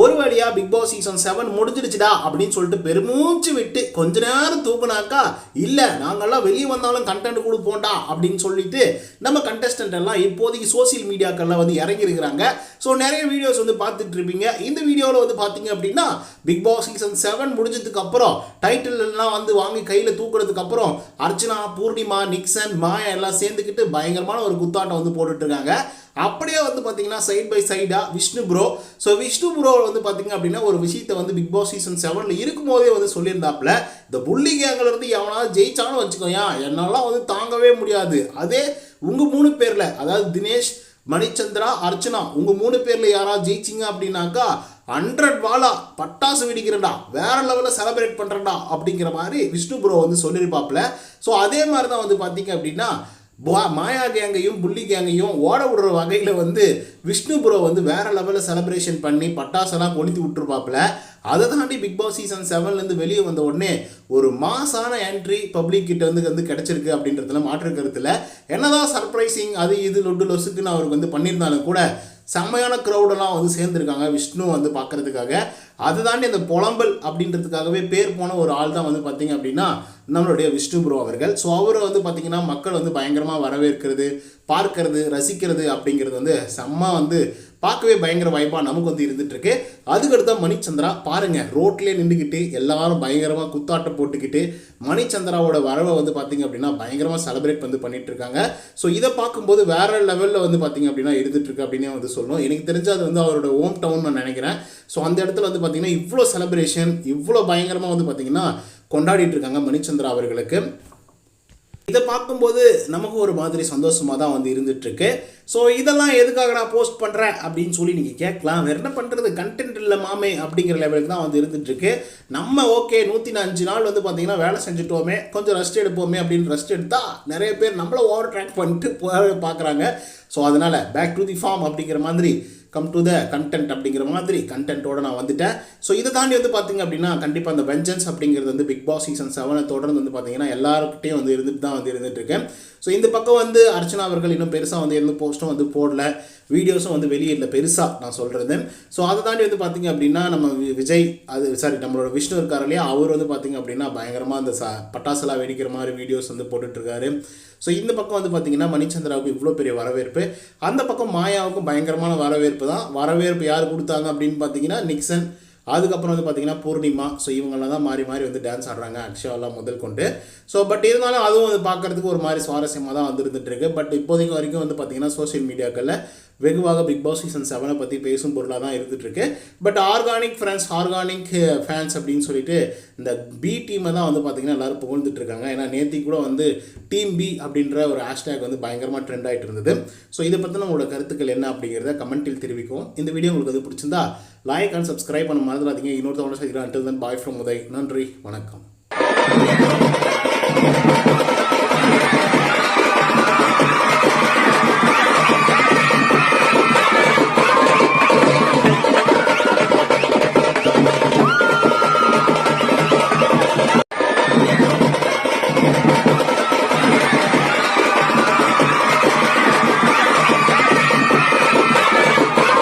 ஒரு வழியா big Boss season 7 முடிஞ்சிடுச்சுடா அப்படின்னு சொல்லிட்டு பெருமூச்சு விட்டு கொஞ்ச நேரம் தூக்குனாக்கா இல்ல நாங்கெல்லாம் வெளியே வந்தாலும் கண்டென்ட் கொடுப்போம்டா அப்படின்னு சொல்லிட்டு நம்ம கண்டெஸ்டன்ட் எல்லாம் இப்போதைக்கு சோசியல் மீடியாக்கள்ல வந்து இறங்கி இருக்கிறாங்க. ஸோ நிறைய வீடியோஸ் வந்து பார்த்துட்டு இருப்பீங்க. இந்த வீடியோவில் வந்து பார்த்தீங்க அப்படின்னா பிக் பாஸ் சீசன் 7 முடிஞ்சதுக்கு அப்புறம் டைட்டில் எல்லாம் வந்து வாங்கி கையில் தூக்குறதுக்கு அப்புறம் அர்ச்சனா, பூர்ணிமா, நிக்சன், மாயா எல்லாம் சேர்ந்துக்கிட்டு பயங்கரமான ஒரு குத்தாட்டம் வந்து போட்டுட்டு இருக்காங்க. அப்படியே வந்து பார்த்தீங்கன்னா சைட் பை சைடாக Vishnu bro. So Vishnu bro வந்து பார்த்தீங்க அப்படின்னா ஒரு விஷயத்தை வந்து பிக் பாஸ் சீசன் 7 இருக்கும்போதே வந்து சொல்லியிருந்தாப்புல, இந்த புள்ளி கேங்கில் இருந்து எவனாவது ஜெயிச்சான்னு வச்சுக்கோயா என்னெல்லாம் வந்து தாங்கவே முடியாது. அதே உங்கள் 3 பேரில் அதாவது தினேஷ், மணிச்சந்திரா, அர்ச்சனா உங்கள் 3 பேரில் யாராவது ஜெயிச்சிங்க அப்படின்னாக்கா 100 வாலா பட்டாசு வெடிக்கிறேன்டா, வேற லெவலில் செலிப்ரேட் பண்ணுறேன்டா அப்படிங்கிற மாதிரி விஷ்ணு ப்ரோ வந்து சொல்லியிருப்பாப்புல. ஸோ அதே மாதிரி தான் வந்து பார்த்தீங்க அப்படின்னா மாயா கேங்கையும் புள்ளி கேங்கையும் ஓட விடுற வகையில் வந்து விஷ்ணு ப்ரோ வந்து வேற லெவலில் செலிப்ரேஷன் பண்ணி பட்டாசெல்லாம் கொளுத்தி விட்டுருப்பாப்புல. அதை தாண்டி பிக் பாஸ் சீசன் 7 வெளியே வந்த உடனே ஒரு மாசான என்ட்ரி பப்ளிக் கிட்ட வந்து கிடைச்சிருக்கு அப்படின்றதுல மாற்று கருத்தில். என்னதான் சர்ப்ரைசிங் அது இது லொட்டு லொசுக்குன்னு அவருக்கு வந்து பண்ணியிருந்தாலும் கூட செம்மையான க்ரௌடெல்லாம் வந்து சேர்ந்துருக்காங்க விஷ்ணு வந்து பார்க்குறதுக்காக. அதை தாண்டி அந்த புலம்பல் அப்படின்றதுக்காகவே பேர் போன ஒரு ஆள் தான் வந்து பார்த்தீங்க அப்படின்னா நம்மளுடைய விஷ்ணு ப்ரோ அவர்கள். ஸோ அவரை வந்து பார்த்திங்கன்னா மக்கள் வந்து பயங்கரமாக வரவேற்கிறது, பார்க்கறது, ரசிக்கிறது அப்படிங்கிறது வந்து செம்ம வந்து பார்க்கவே பயங்கர வாய்ப்பாக நமக்கு வந்து இருந்துகிட்ருக்கு. அதுக்கடுத்த மணிச்சந்திரா பாருங்கள், ரோட்லேயே நின்றுக்கிட்டு எல்லாரும் பயங்கரமாக குத்தாட்டம் போட்டுக்கிட்டு மணிச்சந்திராவோட வரவை வந்து பார்த்திங்க அப்படின்னா பயங்கரமாக செலிப்ரேட் வந்து பண்ணிகிட்டு இருக்காங்க. ஸோ இதை பார்க்கும்போது வேறு லெவலில் வந்து பார்த்திங்க அப்படின்னா இருந்துகிட்ருக்கு அப்படின்னே வந்து சொல்லணும். எனக்கு தெரிஞ்சு அது வந்து அவரோட ஹோம் டவுன் நான் நினைக்கிறேன். ஸோ அந்த இடத்துல வந்து பார்த்திங்கன்னா இவ்வளோ செலிப்ரேஷன் இவ்வளோ பயங்கரமாக வந்து பார்த்திங்கன்னா கொண்டாடிட்டு இருக்காங்க மணிச்சந்திரா அவர்களுக்கு. இதை பார்க்கும்போது நமக்கு ஒரு மாதிரி சந்தோஷமாக தான் வந்து இருந்துகிட்ருக்கு. ஸோ இதெல்லாம் எதுக்காக நான் போஸ்ட் பண்ணுறேன் அப்படின்னு சொல்லி நீங்கள் கேட்கலாம். வேறு என்ன பண்ணுறது, கண்டென்ட் இல்லை மாமே அப்படிங்கிற லெவலுக்கு தான் வந்து இருந்துகிட்ருக்கு. நம்ம ஓகே 105 நாள் வந்து பார்த்திங்கன்னா வேலை செஞ்சுட்டோமே, கொஞ்சம் ரெஸ்ட் எடுப்போமே அப்படின்னு ரெஸ்ட் எடுத்தால் நிறைய பேர் நம்மளை ஓவர் ட்ராக் பண்ணிட்டு பார்க்குறாங்க. ஸோ அதனால் பேக் டு தி ஃபார்ம் அப்படிங்கிற மாதிரி கம் டு த கண்டென்ட் அப்படிங்கிற மாதிரி கண்டென்ட்டோடு நான் வந்துட்டேன். ஸோ இதை தாண்டி வந்து பார்த்திங்க அப்படின்னா கண்டிப்பாக அந்த வெஞ்சன்ஸ் அப்படிங்கிறது வந்து பிக் பாஸ் சீசன் 7 தொடர்ந்து வந்து பார்த்திங்கன்னா எல்லாருக்கிட்டையும் வந்து இருந்துகிட்ருக்கேன். ஸோ இந்த பக்கம் வந்து அர்ச்சனா அவர்கள் இன்னும் பெருசாக வந்து எந்த போஸ்ட்டும் வந்து போடல, வீடியோஸும் வந்து வெளியே இல்லை பெருசாக நான் சொல்கிறது. ஸோ அதை தாண்டி வந்து பார்த்திங்க அப்படின்னா நம்ம விஜய் நம்மளோட விஷ்ணு இருக்கார் இல்லையா, அவர் வந்து பார்த்திங்க அப்படின்னா பயங்கரமாக அந்த பட்டாசெல்லாம் வெடிக்கிற மாதிரி வீடியோஸ் வந்து போட்டுட்ருக்காரு. ஸோ இந்த பக்கம் வந்து பார்த்திங்கன்னா மணிச்சந்திராவுக்கு இவ்வளோ பெரிய வரவேற்பு, அந்த பக்கம் மாயாவுக்கும் பயங்கரமான வரவேற்பு தான். வரவேற்பு யார் கொடுத்தாங்க அப்படின்னு பார்த்தீங்கன்னா நிக்சன், அதுக்கப்புறம் வந்து பார்த்திங்கன்னா பூர்ணிமா. ஸோ இவங்கெல்லாம் தான் மாறி மாறி வந்து டான்ஸ் ஆடுறாங்க அக்ஷயாலாம் முதல் கொண்டு. ஸோ பட் இருந்தாலும் அதுவும் வந்து பார்க்குறதுக்கு ஒரு மாதிரி சுவாரஸ்யமாக தான் வந்துருந்துட்டுருக்கு. பட் இப்போதைக்கு வரைக்கும் வந்து பார்த்திங்கன்னா சோஷியல் மீடியாக்களில் வெகுவாக பிக் பாஸ் சீசன் 7 பற்றி பேசும் பொருளாக தான் இருந்துகிட்ருக்கு. பட் ஆர்கானிக் ஃபேன்ஸ் அப்படின்னு சொல்லிட்டு இந்த பி டீமை தான் வந்து பார்த்திங்கன்னா எல்லோரும் புகழ்ந்துட்டுருக்காங்க. ஏன்னா நேற்று கூட வந்து டீம் பி அப்படின்ற ஒரு ஹேஷ்டேக் வந்து பயங்கரமாக ட்ரெண்ட் ஆகிட்டு இருந்தது. ஸோ இதை பற்றின உங்களோட கருத்துக்கள் என்ன அப்படிங்கிறத கமெண்ட்டில் தெரிவிக்கும். இந்த வீடியோ உங்களுக்கு அது பிடிச்சிருந்தா லைக் அண்ட் சப்ஸ்கிரைப் பண்ண மறந்துடாதீங்க. இன்னொருத்தவங்க சந்திக்கிறேன். until then bye from Uday. நன்றி, வணக்கம்.